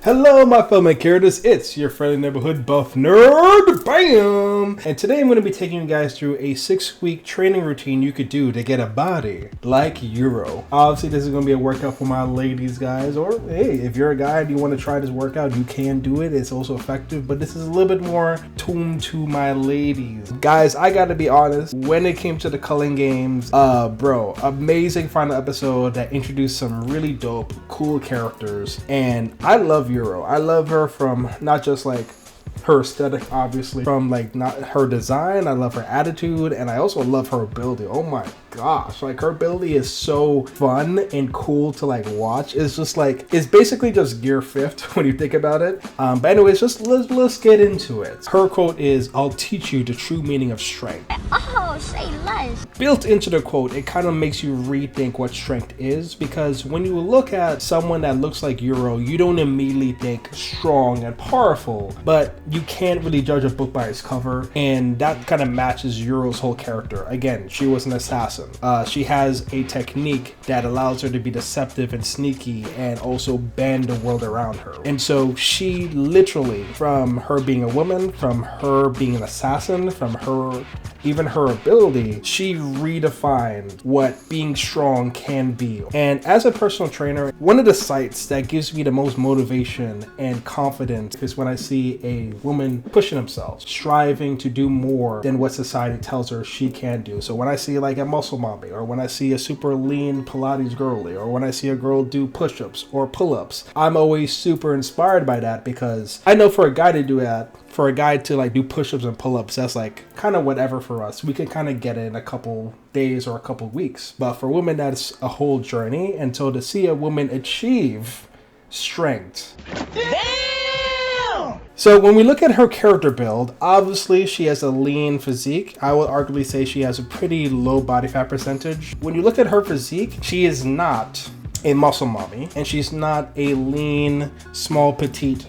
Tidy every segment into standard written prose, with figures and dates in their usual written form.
Hello my fellow characters, it's your friendly neighborhood buff nerd, BAM! And today I'm going to be taking you guys through a 6-week training routine you could do to get a body like URO. Obviously this is going to be a workout for my ladies guys, or hey, if you're a guy and you want to try this workout, you can do it. It's also effective, but this is a little bit more tuned to my ladies. Guys, I gotta be honest, when it came to the culling games, bro, amazing final episode that introduced some really dope, cool characters, and I love URO. I love her from not just like her aesthetic, obviously, from like not her design. I love her attitude, and I also love her ability. Oh my gosh, like her ability is so fun and cool to like watch. It's just like, it's basically just gear fifth when you think about it. But anyways, just let's get into it. Her quote is, "I'll teach you the true meaning of strength." Oh, say less. Built into the quote, it kind of makes you rethink what strength is, because when you look at someone that looks like URO, you don't immediately think strong and powerful, but you can't really judge a book by its cover, and that kind of matches URO's whole character. Again, she was an assassin. She has a technique that allows her to be deceptive and sneaky and also bend the world around her. And so she literally, from her being a woman, from her being an assassin, from her even her ability, she redefined what being strong can be. And as a personal trainer, one of the sights that gives me the most motivation and confidence is when I see a woman pushing themselves, striving to do more than what society tells her she can do. So when I see like a muscle mommy, or when I see a super lean Pilates girly, or when I see a girl do push-ups or pull-ups, I'm always super inspired by that, because I know for a guy to do that, for a guy to like do push-ups and pull-ups, that's like kind of whatever for us. We can kind of get it in a couple days or a couple weeks. But for women, that's a whole journey. And so to see a woman achieve strength. Damn! So when we look at her character build, obviously she has a lean physique. I would arguably say she has a pretty low body fat percentage. When you look at her physique, she is not a muscle mommy, and she's not a lean, small, petite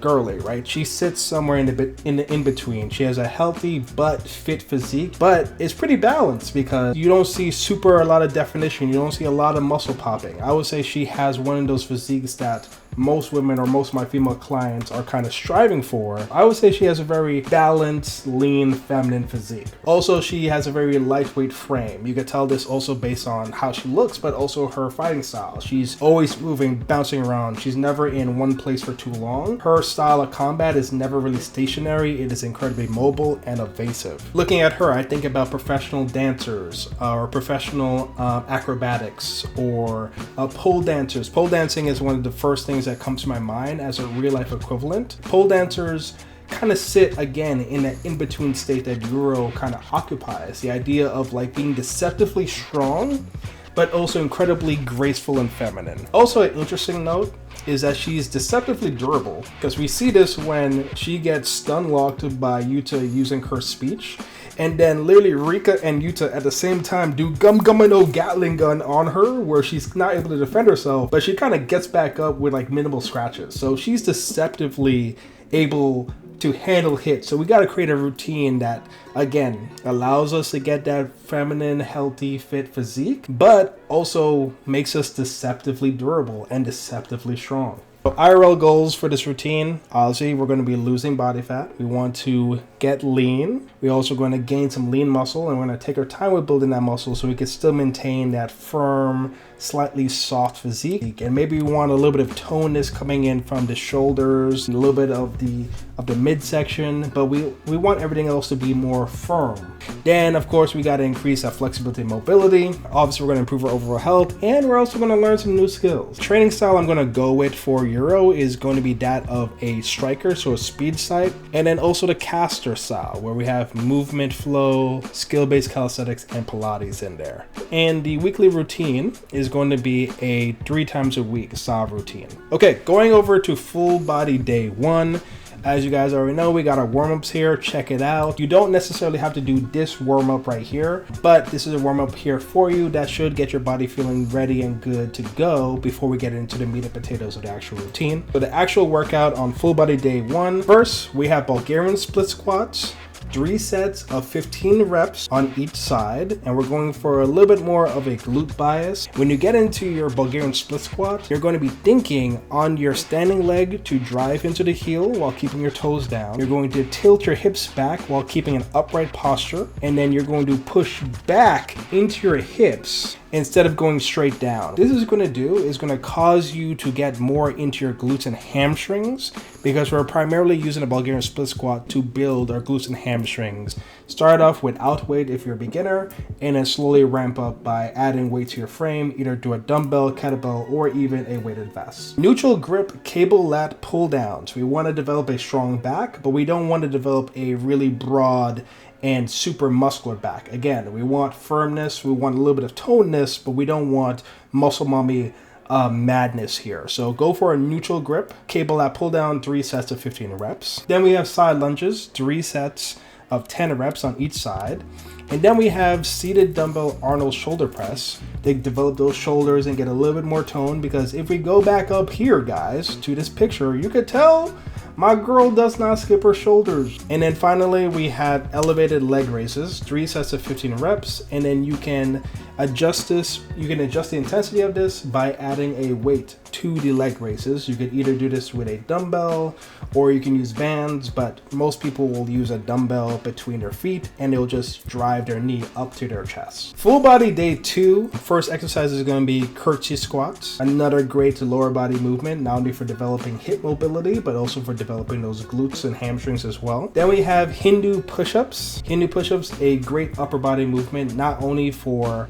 girly, right? She sits somewhere in the in between. She has a healthy but fit physique, but it's pretty balanced, because you don't see a lot of definition. You don't see a lot of muscle popping. I would say she has one of those physiques that most women, or most of my female clients, are kind of striving for. I would say she has a very balanced, lean, feminine physique. Also, she has a very lightweight frame. You could tell this also based on how she looks, but also her fighting style. She's always moving, bouncing around. She's never in one place for too long. Her style of combat is never really stationary. It is incredibly mobile and evasive. Looking at her, I think about professional dancers, or professional acrobatics, or pole dancers. Pole dancing is one of the first things that comes to my mind as a real life equivalent. Pole dancers kind of sit again in that in-between state that URO kind of occupies. The idea of like being deceptively strong, but also incredibly graceful and feminine. Also, an interesting note is that she's deceptively durable, because we see this when she gets stun locked by Yuta using her speech, and then literally Rika and Yuta at the same time do gum-gum-no Gatling gun on her, where she's not able to defend herself, but she kind of gets back up with like minimal scratches. So she's deceptively able to handle hits. So we got to create a routine that, again, allows us to get that feminine, healthy, fit physique, but also makes us deceptively durable and deceptively strong. So IRL goals for this routine, obviously we're going to be losing body fat. We want to get lean. We're also going to gain some lean muscle, and we're going to take our time with building that muscle so we can still maintain that firm, slightly soft physique. And maybe we want a little bit of toneness coming in from the shoulders, a little bit of the midsection, but we want everything else to be more firm. Then of course we got to increase our flexibility and mobility. Obviously we're going to improve our overall health, and we're also going to learn some new skills. Training style I'm going to go with for URO is going to be that of a striker, so a speed side, and then also the caster style, where we have movement flow, skill-based calisthenics, and Pilates in there. And the weekly routine is going to be a 3 times a week style routine. Okay, going over to full body day 1. As you guys already know, we got our warm-ups here. Check it out. You don't necessarily have to do this warm-up right here, but this is a warm-up here for you that should get your body feeling ready and good to go before we get into the meat and potatoes of the actual routine. So the actual workout on full body day 1. First, we have Bulgarian split squats, 3 sets of 15 reps on each side, and we're going for a little bit more of a glute bias. When you get into your Bulgarian split squat, you're going to be thinking on your standing leg to drive into the heel while keeping your toes down. You're going to tilt your hips back while keeping an upright posture, and then you're going to push back into your hips instead of going straight down. This is going to cause you to get more into your glutes and hamstrings, because we're primarily using a Bulgarian split squat to build our glutes and hamstrings. Start off without weight if you're a beginner, and then slowly ramp up by adding weight to your frame, either do a dumbbell, kettlebell, or even a weighted vest. Neutral grip cable lat pull downs. We want to develop a strong back, but we don't want to develop a really broad and super muscular back. Again, we want firmness, we want a little bit of tonedness, but we don't want muscle mommy madness here. So go for a neutral grip, cable lat pull down, 3 sets of 15 reps. Then we have side lunges, 3 sets of 10 reps on each side. And then we have seated dumbbell Arnold shoulder press. They develop those shoulders and get a little bit more tone, because if we go back up here, guys, to this picture, you could tell my girl does not skip her shoulders. And then finally, we have elevated leg raises, 3 sets of 15 reps. And then you can adjust this. You can adjust the intensity of this by adding a weight to the leg raises. You could either do this with a dumbbell or you can use bands, but most people will use a dumbbell between their feet and they'll just drive their knee up to their chest. Full body day 2. First exercise is going to be curtsy squats. Another great lower body movement, not only for developing hip mobility, but also for developing those glutes and hamstrings as well. Then we have Hindu push-ups. Hindu push-ups, a great upper body movement, not only for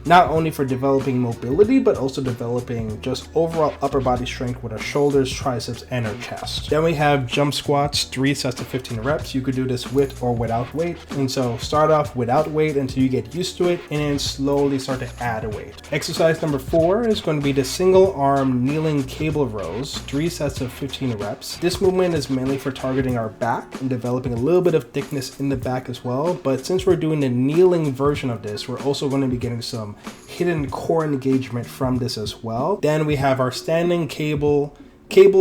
developing mobility, but also developing just overall upper body strength with our shoulders, triceps, and our chest. Then we have jump squats, 3 sets of 15 reps. You could do this with or without weight. And so start off without weight until you get used to it, and then slowly start to add a weight. Exercise number 4 is going to be the single arm kneeling cable rows, 3 sets of 15 reps. This movement is mainly for targeting our back and developing a little bit of thickness in the back as well. But since we're doing the kneeling version of this, we're also going to be getting some hidden core engagement from this as well. Then we have our standing cable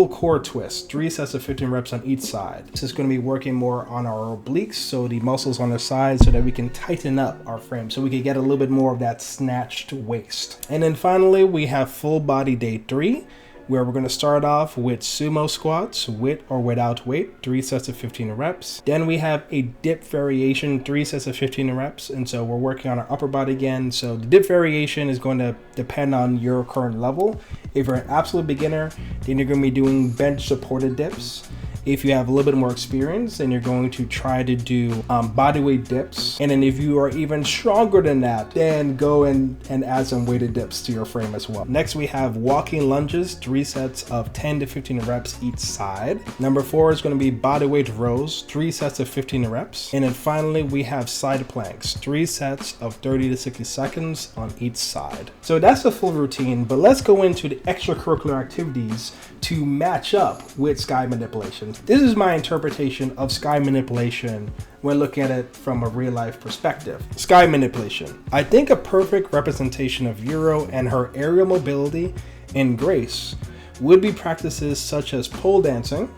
core twist, 3 sets of 15 reps on each side. This is going to be working more on our obliques, so the muscles on the side, so that we can tighten up our frame, so we can get a little bit more of that snatched waist. And then finally, we have full body day 3, where we're going to start off with sumo squats with or without weight, 3 sets of 15 reps. Then we have a dip variation, 3 sets of 15 reps. And so we're working on our upper body again. So the dip variation is going to depend on your current level. If you're an absolute beginner, then you're going to be doing bench supported dips. If you have a little bit more experience, then you're going to try to do bodyweight dips. And then if you are even stronger than that, then go and add some weighted dips to your frame as well. Next, we have walking lunges, 3 sets of 10 to 15 reps each side. Number 4 is going to be bodyweight rows, 3 sets of 15 reps. And then finally, we have side planks, 3 sets of 30 to 60 seconds on each side. So that's the full routine, but let's go into the extracurricular activities to match up with sky manipulation. This is my interpretation of sky manipulation when looking at it from a real life perspective. Sky manipulation. I think a perfect representation of URO and her aerial mobility and grace would be practices such as pole dancing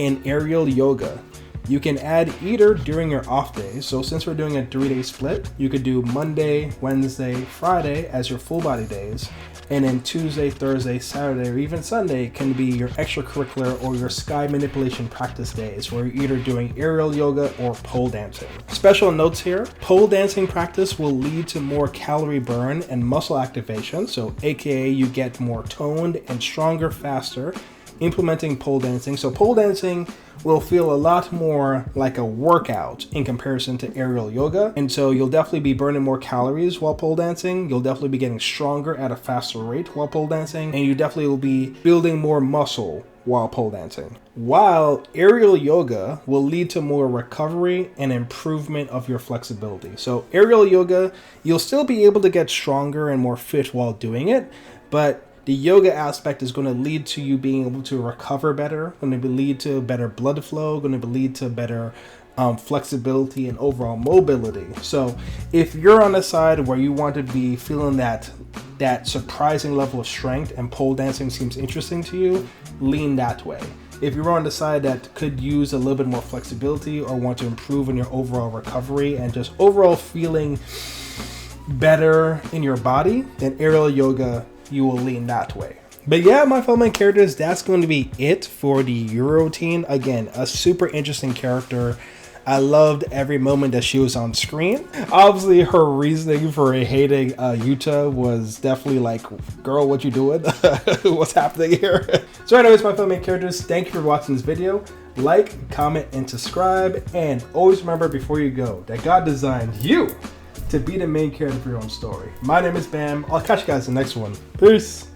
and aerial yoga. You can add either during your off days. So since we're doing a 3-day split, you could do Monday, Wednesday, Friday as your full body days. And then Tuesday, Thursday, Saturday, or even Sunday can be your extracurricular or your sky manipulation practice days, where you're either doing aerial yoga or pole dancing. Special notes here, pole dancing practice will lead to more calorie burn and muscle activation. So AKA you get more toned and stronger faster implementing pole dancing. So pole dancing will feel a lot more like a workout in comparison to aerial yoga. And so you'll definitely be burning more calories while pole dancing. You'll definitely be getting stronger at a faster rate while pole dancing. And you definitely will be building more muscle while pole dancing. While aerial yoga will lead to more recovery and improvement of your flexibility. So aerial yoga, you'll still be able to get stronger and more fit while doing it, but the yoga aspect is going to lead to you being able to recover better, going to lead to better blood flow, going to lead to better flexibility and overall mobility. So if you're on the side where you want to be feeling that surprising level of strength and pole dancing seems interesting to you, lean that way. If you're on the side that could use a little bit more flexibility or want to improve in your overall recovery and just overall feeling better in your body, then aerial yoga, you will lean that way. But yeah, my fellow main characters, that's going to be it for the URO teen. Again, a super interesting character. I loved every moment that she was on screen. Obviously, her reasoning for hating Yuta was definitely like, girl, what you doing? What's happening here? So anyways, my fellow main characters, thank you for watching this video. Like, comment, and subscribe. And always remember before you go that God designed you to be the main character of your own story. My name is Bam. I'll catch you guys in the next one. Peace.